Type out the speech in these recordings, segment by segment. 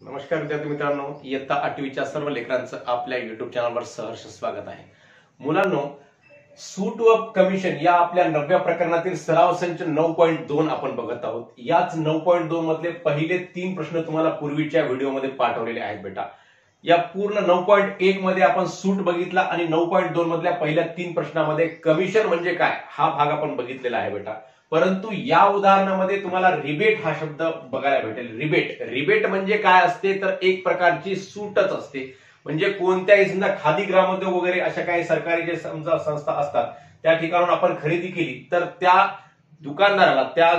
नमस्कार विद्यार्थी मित्रांनो, इयत्ता 8वीच्या सर्व लेकरांचं आपल्या युट्यूब चॅनलवर सहर्ष स्वागत आहे. मुलांनो, सूट व कमिशन या आपल्या 9व्या प्रकरणातील सराव संच 9.2 आपण बघत आहोत. याच 9.2 मधले पहिले 3 प्रश्न तुम्हाला पूर्वीच्या व्हिडिओमध्ये पाठवलेले आहेत बेटा. या पूर्ण 9.1 मध्ये आपण सूट बघितला आणि 9.2 मधल्या पहिल्या 3 प्रश्नामध्ये कमिशन म्हणजे काय हा भाग आपण बघितलेला आहे बेटा. परंतु या उदाहरणामध्ये तुम्हाला रिबेट हा शब्द बघायला भेटेल. रिबेट म्हणजे काय असते तर एक प्रकारची सूटच असते. म्हणजे कोणत्याही समजा खादी ग्रामोद्योग वगैरे अशा काही सरकारी जे समजा संस्था असतात त्या ठिकाणून आपण खरेदी केली तर त्या दुकानदाराला, त्या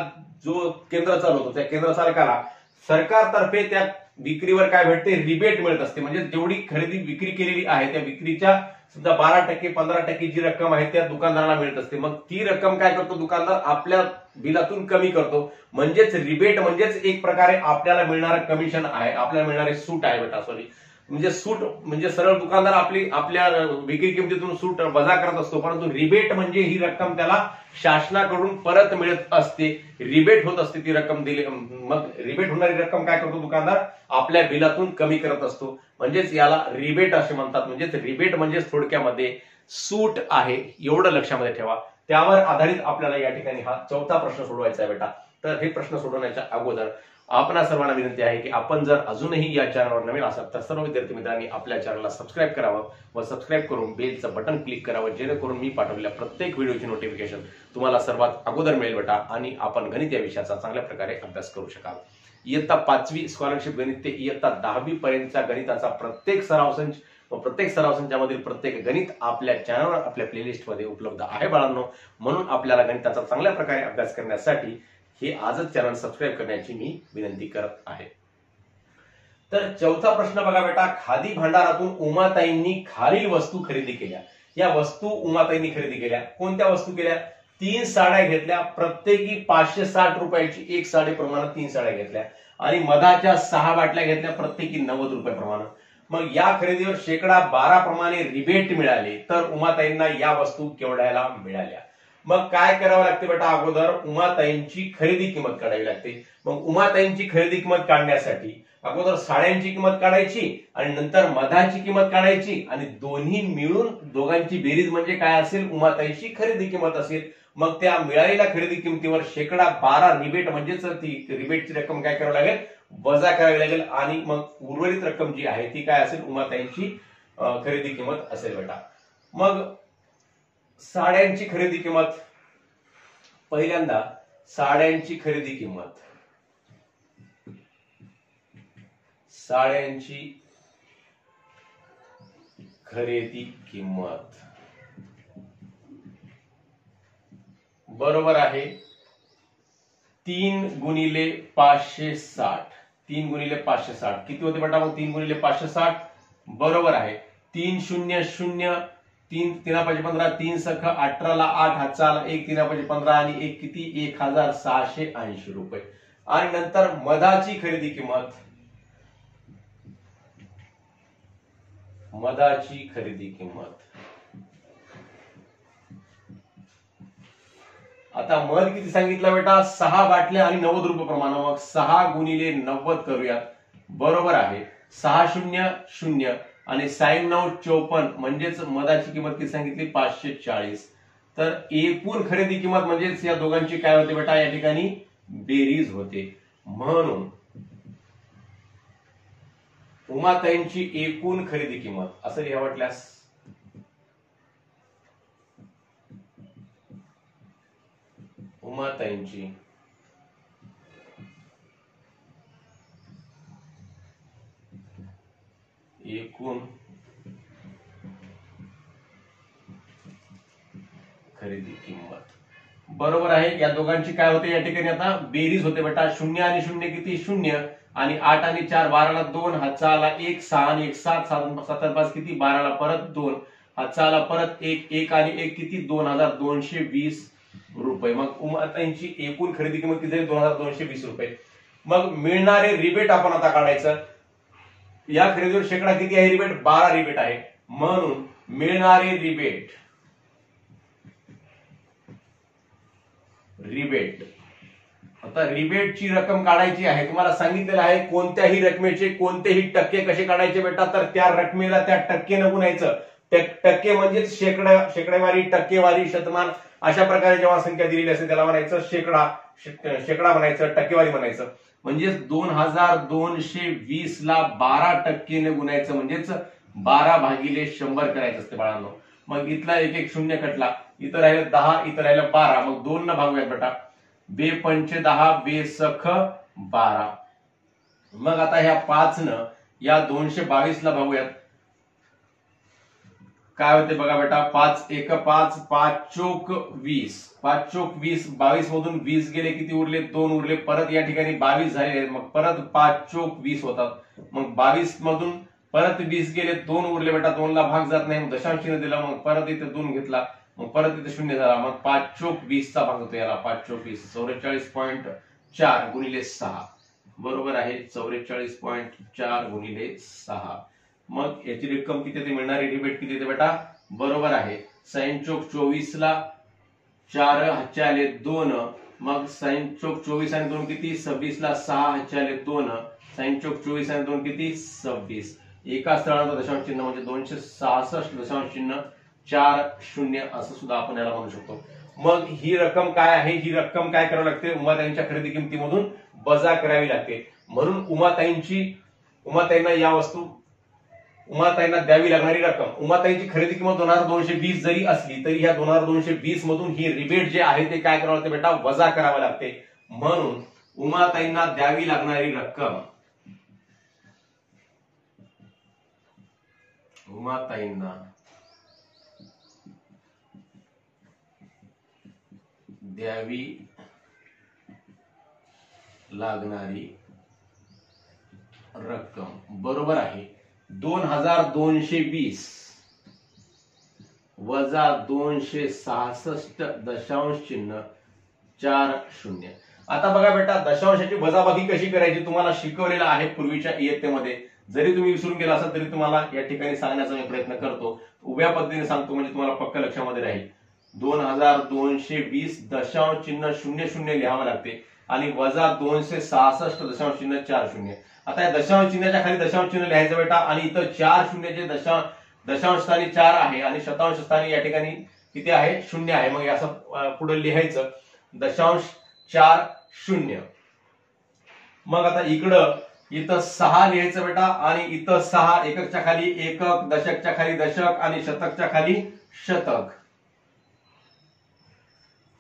जो केंद्र चालवतो त्या केंद्र चालकाला सरकारतर्फे त्या विक्रीवर काय भेटते, रिबेट मिळत असते. म्हणजे जेवढी खरेदी विक्री केलेली आहे त्या विक्रीच्या सुद्धा 12% 15% जी रक्कम आहे त्या दुकानदाराला मिळत असते. मग ती रक्कम काय करतो दुकानदार, आपल्या बिलातून कमी करतो. म्हणजेच रिबेट म्हणजेच एक प्रकारे आपल्याला मिळणारं कमिशन आहे, आपल्याला मिळणारी सूट आहे बेटा. सॉरी, म्हणजे सूट म्हणजे सरळ दुकानदार आपल्या विक्री किमतीतून सूट वजा करत असतो. परंतु रिबेट म्हणजे ही रक्कम त्याला शासनाकडून परत मिळत असते, रिबेट होत असते ती रक्कम दिली. मग रिबेट होणारी रक्कम काय करतो दुकानदार, आपल्या बिलातून कमी करत असतो. म्हणजेच याला रिबेट असे म्हणतात. म्हणजेच रिबेट म्हणजे थोडक्यामध्ये सूट आहे, एवढं लक्षामध्ये ठेवा. त्यावर आधारित आपल्याला या ठिकाणी हा 4था प्रश्न सोडवायचा आहे बेटा. तर हे प्रश्न सोडवण्याच्या अगोदर आपणा सर्वांना विनंती आहे की आपण जर अजूनही या चॅनलवर नवीन असाल तर सर्व विद्यार्थी मित्रांनी आपल्या चॅनलला सबस्क्राईब करावं व सबस्क्राईब करून बेलचं बटन क्लिक करावं, जेणेकरून मी पाठवलेल्या प्रत्येक व्हिडिओची नोटिफिकेशन तुम्हाला सर्वात अगोदर मिळेल बेटा आणि आपण गणित या विषयाचा चांगल्या प्रकारे अभ्यास करू शकाल. इयत्ता 5वी स्कॉलरशिप गणित ते इयत्ता 10वी पर्यंतच्या गणिताचा प्रत्येक सराव संच व प्रत्येक सराव संचामधील प्रत्येक गणित आपल्या चॅनलवर आपल्या प्लेलिस्ट मध्ये उपलब्ध आहे बाळांनो. म्हणून आपल्याला गणिताचा चांगल्या प्रकारे अभ्यास करण्यासाठी हे आजच चॅनल सबस्क्राईब करण्याची मी विनंती करत आहे. तर 4था प्रश्न बघा बेटा. खादी भांडारातून उमाताईंनी खालील वस्तू खरेदी केल्या. या वस्तू उमाताईंनी खरेदी केल्या. कोणत्या वस्तू केल्या? 3 साड्या घेतल्या, प्रत्येकी 560 रुपयाची एक साडी प्रमाणे 3 साड्या घेतल्या आणि मधाच्या 6 बाटल्या घेतल्या, प्रत्येकी 90 रुपये प्रमाणे. मग या खरेदीवर 12% प्रमाणे रिबेट मिळाले तर उमाताईंना या वस्तू केवढ्याला मिळाल्या? मग काय करावं लागते बेटा, अगोदर उमाताईंची खरेदी किंमत काढावी लागते. मग उमाताईंची खरेदी किंमत काढण्यासाठी अगोदर साड्यांची किंमत काढायची आणि नंतर मधाची किंमत काढायची आणि दोन्ही मिळून दोघांची बेरीज म्हणजे काय असेल, उमाताईची खरेदी किंमत असेल. मग त्या मिळालेल्या खरेदी किमतीवर 12% रिबेट म्हणजेच ती रिबेटची रक्कम काय करावी लागेल, वजा करावी लागेल आणि मग उर्वरित रक्कम जी आहे ती काय असेल, उमाताईंची खरेदी किंमत असेल बेटा. मग साड्यांची खरेदी किंमत, पहिल्यांदा साड्यांची खरेदी किंमत, साड्यांची खरेदी किंमत बरोबर आहे 3 गुणिले 560. 3 गुणिले 560 किती होते बेटा? मग 3 गुणिले 560 बरोबर आहे 300, 3 3 15, 3 सख 18 ला 8 हातचा 1 3 15 आणि 1 किती 1680 रुपये. आणि नंतर मधाची खरेदी किंमत, मधाची खरेदी किंमत. आता मध किती सांगितलं बेटा? 6 बाटल्या आणि 90 रुपये प्रमाणे. मग 6 गुणिले 90 करूयात, बरोबर आहे 600 आणि 96 54 म्हणजेच मधाची किंमत किती सांगितली 540. तर एकूण खरेदी किंमत म्हणजेच या दोघांची काय होते बेटा, या ठिकाणी बेरीज होते. म्हणून उमाताईंची एकूण खरेदी किंमत असं लिहा वाटल्यास, उमाताईंची एकूण खरेदी किंमत बरोबर आहे. या दोघांची काय होते या ठिकाणी आता बेरीज होते बेटा. 0 आणि 0 किती 0 आणि 8 आणि 4 12 ला 2 हातचा 1 6 आणि 1 7 7 5 किती 12 ला परत 2 हातचा परत 1 1 आणि 1 किती 2220 रुपये. मग उमाताईंची एकूण खरेदी किंमत किती झाली 2220 रुपये. मग मिळणारे रिबेट आपण आता काढायचं. या खरेदीवर शेकडा किती आहे रिबेट? 12 रिबेट आहे. म्हणून मिळणारे रिबेट आता रिबेटची रक्कम काढायची आहे, तुम्हाला सांगितलेलं आहे कोणत्याही रकमेचे कोणतेही टक्के कसे काढायचे बेटा, तर त्या रकमेला त्या टक्केनं गुणायचं. टक्के म्हणजे शेकडेवारी, टक्केवारी, शतमान अशा प्रकारे जेव्हा संख्या दिलेली असते त्याला म्हणायचं शेकडा म्हणायचं, टक्केवारी म्हणायचं. म्हणजेच 2220 ला 12% गुणायचं, म्हणजेच 12/100 करायचं असते बाळांनो. मग इथला एक एक शून्य कटला, इथं राहिलं 10, इथं राहिलं 12, मग 2 न भागूयात बेटा. 2 पंचे 10, 2 सख 12. मग आता ह्या 5 न या 222 ला भागूयात. काय होते बघा बेटा, 5 एक 5, 5 चोक 20, 5 चोक 20, 22 मधून 20 गेले, किती उरले, 2 उरले. परत या ठिकाणी 22 झाले, मग परत 5 चोक 20 होतात. मग 22 मधून परत 20 गेले, 2 उरले बेटा, 2 ला भाग जात नाही, दशांश चिन्ह दिला, मग परत इथे 2 घेतला, मग परत इथे 0 झाला, मग 5 चोक 20 चा भाग होतो याला. 5 चोक 20 44.4 गुणिले 6 बरोबर आहे. 44.4 गुणिले 6. मग याची रक्कम किती येते, मिळणारी रिबेट किती येते बेटा, बरोबर आहे. साइन चोक 24 ला 4 हातचे आले 2, मग साइन चोक 24 आणि 2 किती, 26 ला 6 हातचे आले 2, साइन चोक 24 आणि 2 किती, 26. एका स्थळांचा दशांश चिन्ह म्हणजे 266.40 असं सुद्धा आपण याला म्हणू शकतो. मग ही रक्कम काय आहे, ही रक्कम काय करावी लागते, उमाताईंच्या खरेदी किमतीमधून वजा करावी लागते. म्हणून उमाताईंना या वस्तू उमाताईंना द्यावी लागणारी रक्कम, उमाताईंची खरेदी किंमत 2220 जरी असली तरी ह्या 2220 मधून ही रिबेट जे आहे ते काय करावं लागते बेटा, वजा करावं लागते. म्हणून उमाताईंना द्यावी लागणारी रक्कम, उमाताईंना द्यावी लागणारी रक्कम बरोबर आहे 2220 वजा 266.40. आता बघा बेटा, दशांशाची वजाबाकी कशी करायची तुम्हाला शिकवलेलं आहे पूर्वीच्या इयत्तेमध्ये. जरी तुम्ही विसरून गेला असाल तरी तुम्हाला या ठिकाणी सांगण्याचा मी प्रयत्न करतो, उभ्या पद्धतीने सांगतो म्हणजे तुम्हाला पक्का लक्षामध्ये राहील. 2220 दशांश चिन्ह 00 लिहावं लागते आणि वजा 266.40. आता या दशांश चिन्हाच्या खाली दशांश चिन्ह लिहायचं बेटा, आणि इथं 4 शून्याचे दशांश स्थानी 4 आहे आणि शतांश स्थानी या ठिकाणी किती आहे, 0 आहे. मग असं पुढे लिहायचं 0.40. मग आता इथं 6 लिहायचं बेटा, आणि इथं 6, एककच्या खाली एकक, दशकच्या खाली दशक आणि शतकच्या खाली शतक.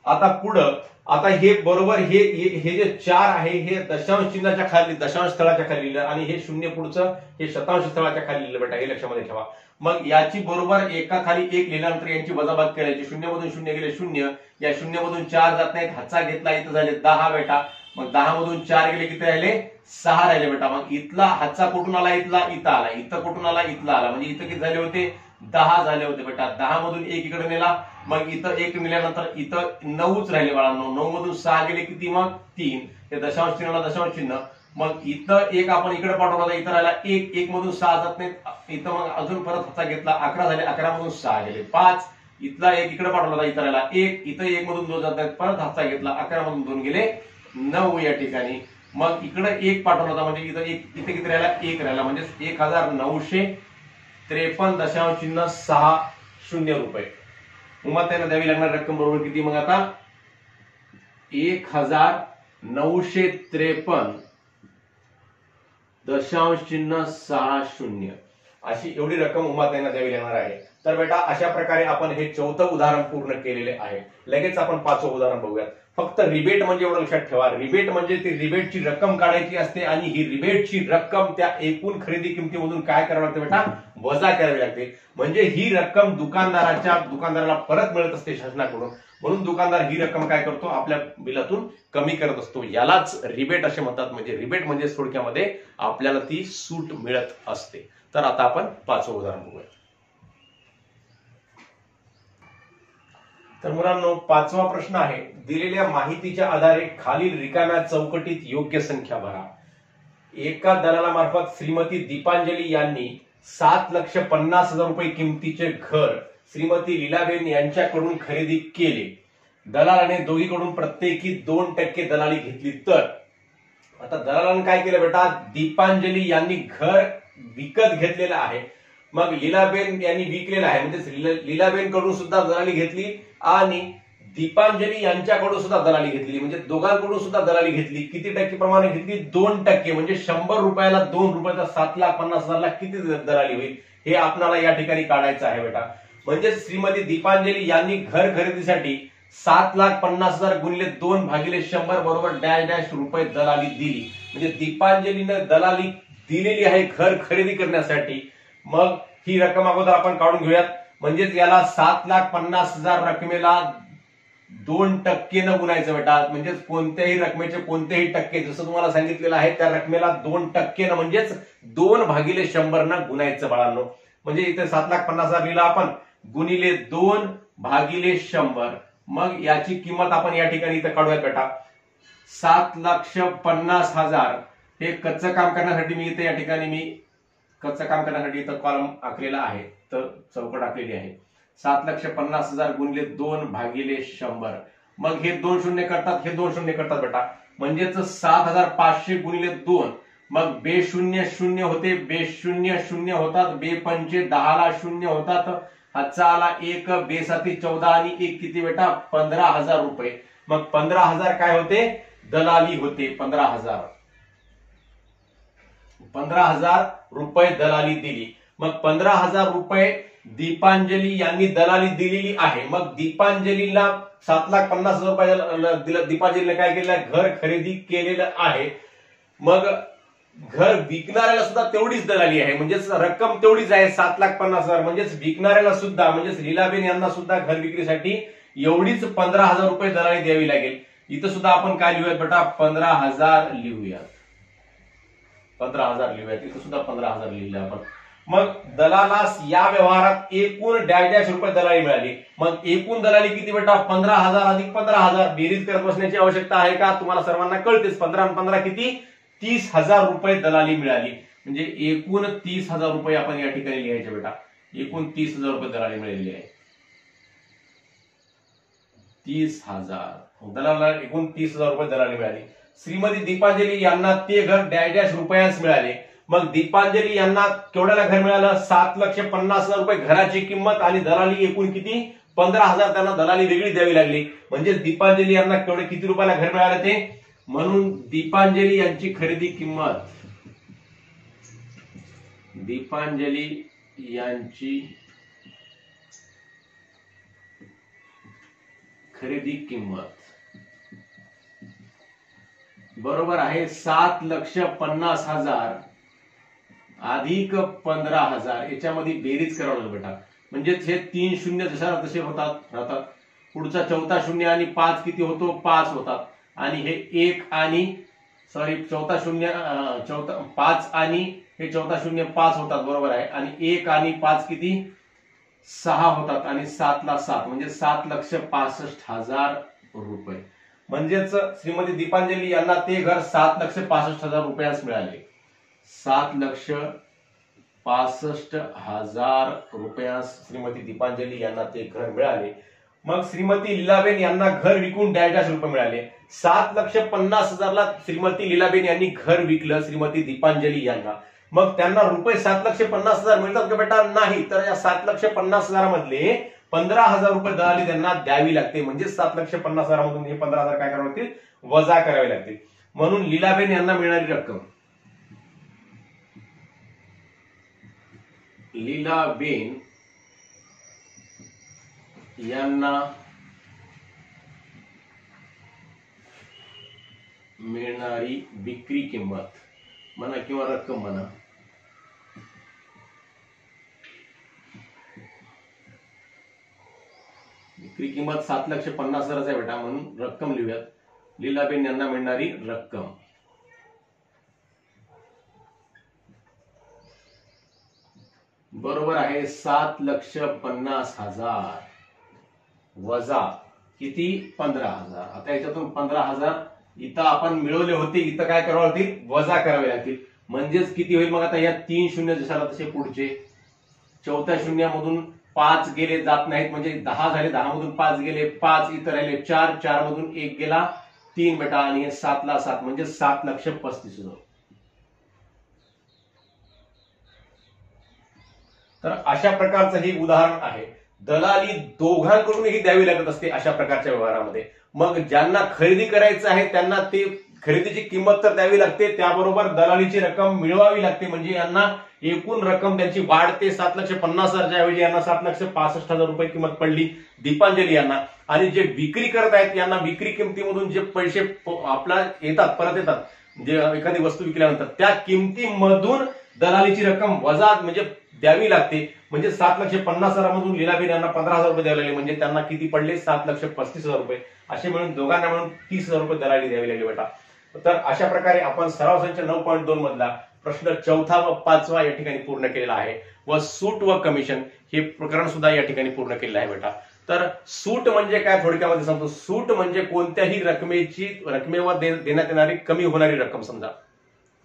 आता पुढं आता हे बरोबर हे जे 4 आहे हे दशांश चिन्हाच्या खाली, दशांश स्थळाच्या खाली लिहिलं, आणि हे 0 पुढचं हे शतांश स्थळाच्या खाली लिहिलं बेटा, हे लक्षामध्ये ठेवा. मग याची बरोबर एका खाली 1 लिहिल्यानंतर यांची वजाबाकी करायची. 0 मधून 0 गेले 0, या 0 मधून 4 जात नाहीत, हातचा घेतला, इथं झाले 10 बेटा. मग 10 मधून 4 गेले, किती राहिले, 6 राहिले बेटा. मग इथला हातचा कुठून आला, इथला इथं आला, इथं कुठून आला, इथला आला, म्हणजे इथं किती झाले होते, 10 झाले होते बेटा. 10 मधून 1 इकडे नेला, मग इथं 1 नेल्यानंतर इथं 9च राहिले बाळांनो. 9 मधून 6 गेले किती, मग 3. हे दशांश चिन्हाला दशांश चिन्ह. मग इथं 1 आपण इकडे पाठवला होता, इथं राहिला 1 मधून 6 जात नाहीत, इथं मग अजून परत हातचा घेतला, 11 झाले, 11 मधून 6 गेले 5. इथला 1 इकडे पाठवला होता, इथं राहिला 1, इथं 1 मधून 2 जात नाहीत, परत हातचा घेतला, 11 मधून 2 गेले 9 या ठिकाणी. मग इकडे 1 पाठवला होता, म्हणजे इथं इथे किती राहिला, 1 राहिला, म्हणजे 1953.60 रुपये. उमाताईंना द्यावी लागणारी रक्कम बरोबर किती, मग आता 1953.60 अशी एवढी रक्कम उमाताईंना द्यावी लागणार आहे. तर बेटा अशा प्रकारे आपण हे 4थं उदाहरण पूर्ण केलेले आहे. लगेच आपण 5वं उदाहरण बघूयात. फक्त रिबेट म्हणजे एवढं लक्षात ठेवा, रिबेट म्हणजे ती रिबेटची रक्कम काढायची असते, आणि ही रिबेटची रक्कम त्या एकूण खरेदी किमतीमधून काय करावं लागते बेटा, वजा करावी लागते. म्हणजे ही रक्कम दुकानदाराला परत मिळत असते शासनाकडून, म्हणून दुकानदार ही रक्कम काय करतो, आपल्या बिलातून कमी करत असतो. यालाच रिबेट असे म्हणतात. म्हणजे रिबेट म्हणजे थोडक्यामध्ये आपल्याला ती सूट मिळत असते. तर आता आपण 5वं उदाहरण बघूया. तर मुलांनो 5वा प्रश्न आहे, दिलेल्या माहितीच्या आधारे खालील रिकाम्या चौकटीत योग्य संख्या भरा. एका दलालामार्फत श्रीमती दीपांजली यांनी 7,50,000 रुपये किमतीचे घर श्रीमती लीलाबेन यांच्याकडून खरेदी केले. दलालाने दोघीकडून प्रत्येकी 2% दलाली घेतली तर आता दलालाने काय केलं बेटा, दीपांजली यांनी घर विकत घेतलेलं आहे, मग लीलाबेन यांनी विकलेलं आहे, म्हणजे लीलाबेन कडून सुद्धा दलाली घेतली आणि दीपांजली यांच्याकडून सुद्धा दलाली घेतली, म्हणजे दोघांकडून सुद्धा दलाली घेतली. किती टक्के प्रमाणे घेतली, 2%, म्हणजे 100 रुपयाला 2 रुपयाचा 7,50,000 किती दलाली होईल हे आपल्याला या ठिकाणी काढायचं आहे बेटा. म्हणजे श्रीमती दीपांजली यांनी घर खरेदीसाठी 7,50,000 गुणिले 2 भागिले 100 बरोबर डॅश डॅश रुपये दलाली दिली. म्हणजे दीपांजलीने दलाली दिलेली आहे घर खरेदी करण्यासाठी. मग ही रक्कम अगोदर आपण काढून घेऊयात. म्हणजेच याला 7,50,000 रकमेला 2% न गुणायचं बेटा. म्हणजेच कोणत्याही रकमेचे कोणतेही टक्के, जसं तुम्हाला सांगितलेलं आहे त्या रकमेला 2% न म्हणजेच 2 भागिले 100 न गुणायचं बाळांनो. म्हणजे इथे 7,50,000 लिहिलं आपण, गुणिले 2 भागिले 100. मग याची किंमत आपण या ठिकाणी इथं काढूयात बेटा. 7,50,000 हे कच्चं काम करण्यासाठी मी इथे या ठिकाणी मी कच्चं काम करण्यासाठी इथं कॉलम आखलेला आहे, तर चौकट आखलेली आहे. 7,50,000 गुणिले 2 भागिले 100. मग हे 2 शून्य करतात, हे 2 शून्य करतात बेटा. म्हणजेच 7,500 गुणिले 2. मग बे शून्य शून्य होते, बे शून्य शून्य होतात, बे पंचे 10 ला शून्य होतात, हातचा आला 1, बे साती 14 आणि 1 किती बेटा, 15,000 रुपये. मग 15,000 काय होते, दलाली होते. 15,000 रुपये दलाली दिली. मग 15,000 रुपये दीपांजली यांनी दलाली दिलेली आहे. मग दीपांजलीला 7,50,000 रुपये दिलं. दीपांजलीने काय केलं, घर खरेदी केलेलं आहे. मग घर विकणाऱ्याला सुद्धा तेवढीच दलाली आहे, म्हणजेच रक्कम तेवढीच आहे 7,50,000. म्हणजेच विकणाऱ्याला सुद्धा, म्हणजेच लीलाबेन यांना सुद्धा घर विक्रीसाठी एवढीच 15,000 रुपये दलाली द्यावी लागेल. इथं सुद्धा आपण काय लिहूयात बेटा, 15,000 लिहूयात. 15,000 लिहूयात. इथं सुद्धा 15,000 लिहिले आपण. मग दलालास या व्यवहारात एकूण डॅश डॅश रुपये दलाली मिळाली. मग एकूण दलाली किती बेटा, 15,000 अधिक 15,000. बेरीज करत बसण्याची आवश्यकता आहे का, तुम्हाला सर्वांना कळतेच. 15 आणि 15 किती, 30,000 रुपये दलाली मिळाली. म्हणजे एकूण 30,000 रुपये आपण या ठिकाणी लिहायचे बेटा. एकूण 30,000 रुपये दलाली मिळालेली आहे. 30,000 दलाला एकूण 30,000 रुपये दलाली मिळाली. श्रीमती दीपांजली यांना ते घर डॅश डॅश रुपयांस मिळाले. मग दीपांजली यांना केवढ्याला घर मिळालं, 7,50,000 रुपये घराची किंमत आणि दलाली एकूण किती, 15,000. त्यांना दलाली वेगळी द्यावी लागली. म्हणजे दीपांजली यांना केवढे किती रुपयाला घर मिळालं ते. म्हणून दीपांजली यांची खरेदी किंमत, दीपांजली यांची खरेदी किंमत बरोबर आहे 7,50,000 अधिक 15,000. याच्यामध्ये बेरीज करावं लागेल बेटा. म्हणजेच हे 3 शून्य जशा तसे राहतात. पुढचा चौथा शून्य आणि 5 किती होतो, 5 होतात. आणि हे 1 आणि चौथा शून्य 5 आणि हे चौथा शून्य 5 होतात बरोबर आहे. आणि 1 आणि 5 किती, 6 होतात. आणि 7 ला 7 म्हणजे 7,65,000 रुपये. म्हणजेच श्रीमती दीपांजली यांना ते घर 7,65,000 रुपयांस मिळाले. 7,65,000 रुपयांस श्रीमती दीपांजली यांना ते घर मिळाले. मग श्रीमती लीलाबेन यांना घर विकून डॅश डॅश रुपये मिळाले. 7,50,000 श्रीमती लीलाबेन यांनी घर विकलं श्रीमती दीपांजली यांना. मग त्यांना रुपये 7,50,000 मिळतात का बेटा, नाही. तर या 7,50,000 मधले 15,000 रुपये दलाली त्यांना द्यावी लागते. म्हणजे 7,50,000 मधून हे 15,000 काय करावे लागतील, वजा करावे लागतील. म्हणून लीलाबेन यांना मिळणारी रक्कम, लीलाबेन यांना मिळणारी विक्री किंमत म्हणा किंवा रक्कम म्हणा, विक्री किंमत 7,50,000 आहे बेटा. म्हणून रक्कम लिहूयात, लीलाबेन यांना मिळणारी रक्कम बरोबर आहे 7,50,000 वजा किती, 15,000. आता याच्यातून 15,000 इथं आपण मिळवले होते, इथं काय करावं लागतील, वजा करावे लागतील. म्हणजेच किती होईल मग, आता या 3 शून्य जशाला तसे पुढचे, चौथ्या शून्यामधून 5 गेले जात नाहीत, म्हणजे 10 झाले, 10 मधून 5 गेले, 5 इतर राहिले 4, 4 मधून 1 गेला 3 बेटा, आणि 7 ला 7 म्हणजे 7,35,000. तर अशा प्रकारचं हे उदाहरण आहे. दलाली दोघांकडूनही द्यावी लागत असते अशा प्रकारच्या व्यवहारामध्ये. मग ज्यांना खरेदी करायचं आहे त्यांना ते खरेदीची किंमत तर द्यावी लागते, त्याबरोबर दलालीची रक्कम मिळवावी लागते. म्हणजे यांना एकूण रक्कम त्यांची वाढते. 7,50,000च्या ऐवजी यांना 7,65,000 रुपये किंमत पडली दीपांजली यांना. आणि जे विक्री करत आहेत यांना विक्री किमतीमधून जे पैसे आपला येतात, परत येतात, जे एखादी वस्तू विकल्यानंतर त्या किमतीमधून दलालीची रक्कम वजा म्हणजे द्यावी लागते. म्हणजे 7,50,000 मधून लीलाबेन यांना 15,000 रुपये द्यावे लागले, म्हणजे त्यांना किती पडले 7,35,000 रुपये. असे मिळून दोघांना मिळून 30,000 रुपये दलाली द्यावी लागली बेटा. तर अशा प्रकारे आपण सराव संच 9.2 मधला प्रश्न 4था व 5वा या ठिकाणी पूर्ण केलेला आहे. व सूट व कमिशन हे प्रकरण सुद्धा या ठिकाणी पूर्ण केलेलं आहे बेटा. तर सूट म्हणजे काय थोडक्यामध्ये सांगतो. सूट म्हणजे कोणत्याही रकमेवर देण्यात येणारी कमी होणारी रक्कम. समजा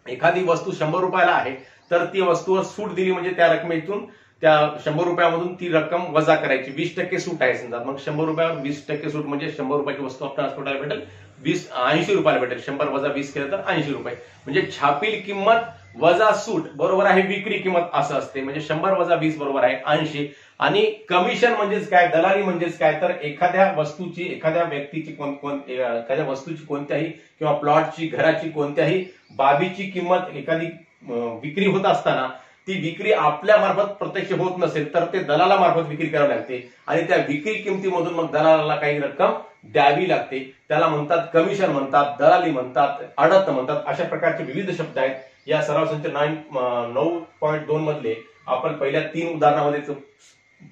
एखादी वस्तू 100 रुपयाला आहे तर ती वस्तूवर सूट दिली म्हणजे त्या रकमेतून त्या 100 रुपयामधून ती रक्कम वजा करायची. 20% सूट आहे समजा, मग 100 रुपयावर 20% सूट म्हणजे 100 रुपयाची वस्तू ट्रान्सपोर्टला भेटेल 80 रुपयाला भेटेल. 100 वजा 20 केलं तर 80 रुपये. म्हणजे छापील किंमत वजा सूट बरोबर आहे विक्री किंमत असं असते. म्हणजे 100 वजा 20 बरोबर आहे 80. आणि कमिशन म्हणजेच काय, दलाली म्हणजेच काय, तर एखाद्या वस्तूची, एखाद्या व्यक्तीची, एखाद्या वस्तूची कोणत्याही किंवा प्लॉटची, घराची कोणत्याही बाबीची किंमत एखादी विक्री होत असताना ती विक्री आपल्या मार्फत प्रत्यक्ष होत नसेल तर ते दलाला मार्फत विक्री करावी लागते. आणि त्या विक्री किमतीमधून मग दलालाला काही रक्कम द्यावी लागते. त्याला म्हणतात कमिशन म्हणतात, दलाली म्हणतात, अडत म्हणतात. अशा प्रकारचे विविध शब्द आहेत. या सराव संच 9.2 मधले आपण पहिल्या 3 उदाहरणामध्ये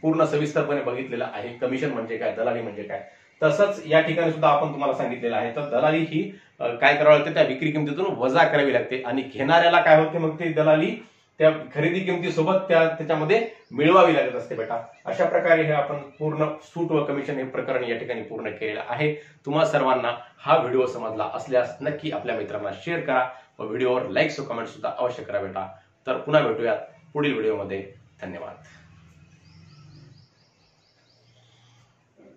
पूर्ण सविस्तरपणे बघितलेलं आहे. कमिशन म्हणजे काय, दलाली म्हणजे काय. तसंच या ठिकाणी सुद्धा आपण तुम्हाला सांगितलेलं आहे. तर दलाली ही काय करावी लागते, त्या विक्री किमतीतून वजा करावी लागते. आणि घेणाऱ्याला काय होते, मग ते दलाली त्या खरेदी किमतीसोबत त्याच्यामध्ये मिळवावी लागत असते बेटा. अशा प्रकारे हे आपण पूर्ण सूट व कमिशन हे प्रकरण या ठिकाणी पूर्ण केलेलं आहे. तुम्हा सर्वांना हा व्हिडिओ समजला असल्यास नक्की आपल्या मित्रांना शेअर करा व व्हिडिओवर लाईक व कमेंट सुद्धा अवश्य करा बेटा. तर पुन्हा भेटूयात पुढील व्हिडिओमध्ये. धन्यवाद.